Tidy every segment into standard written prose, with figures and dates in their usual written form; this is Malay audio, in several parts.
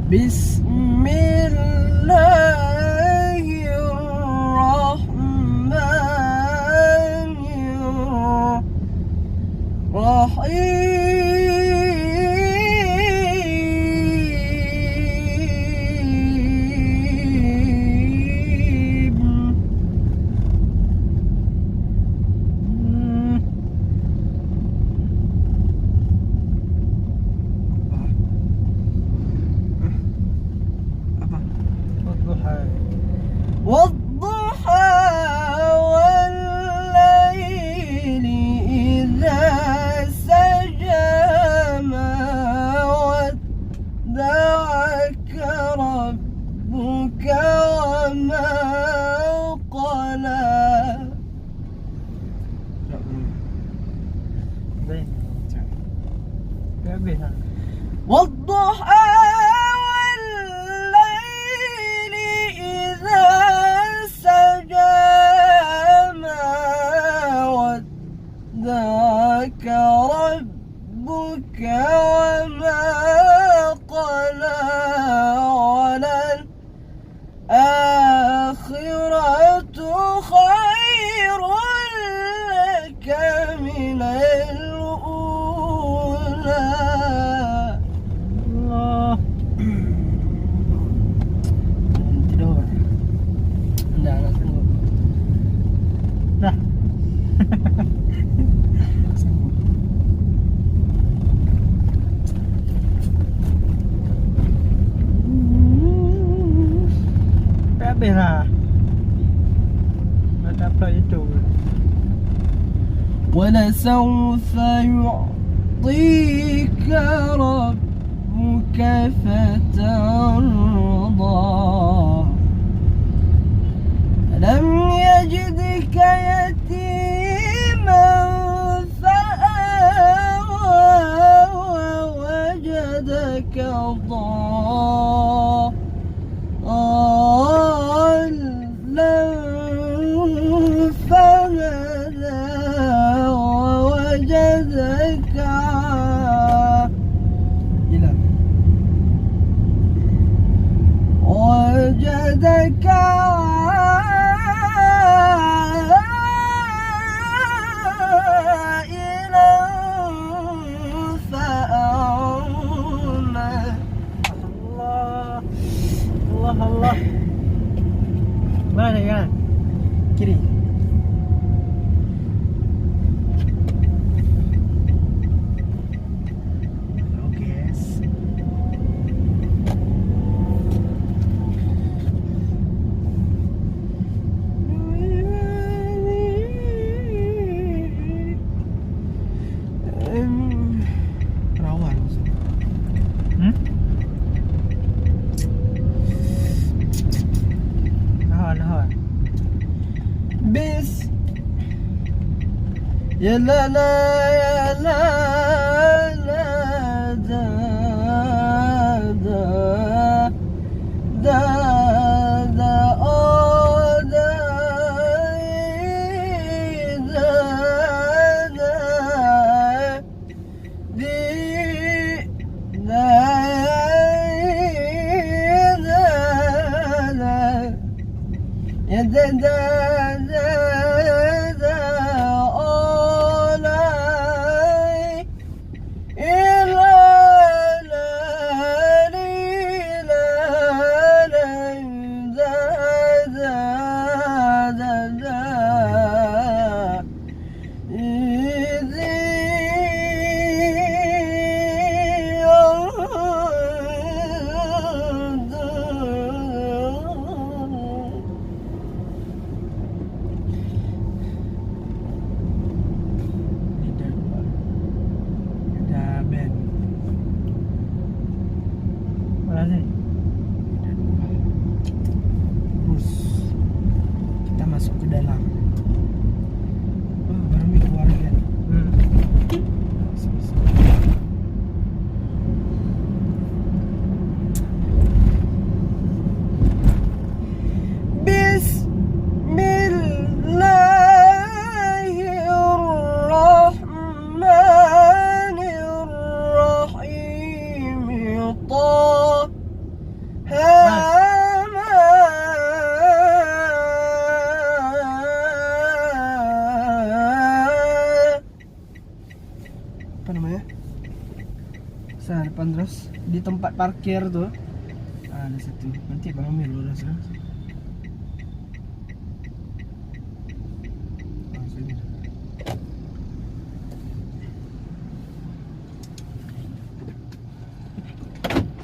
بسم الله الرحمن الرحيم. والضحى والليل إذا سجى ما ودعك ربك وما قلى. والضحى ربك وما قلى. وللآخرة خير لك من الأولى. الله. tidur. Dah. Bera apa itu? ولسوف يعطيك ربك فترضى. ألم يجدك يتيما فآوى ووجدك ضالا فهدى ووجدك عائلا فأغنى. Allah. Mana kan? Kiri. Perawan. Bis ya la la ya la la da da da da oh da da da di da da ya da da apa namanya? Sana depan terus di tempat parkir tuh. Ada situ. Nanti Bang Amir udah sana.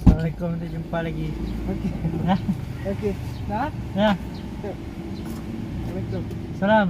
Assalamualaikum, nanti jumpa lagi. Oke. Nah, Oke. Nah. ya. Assalamualaikum. Salam.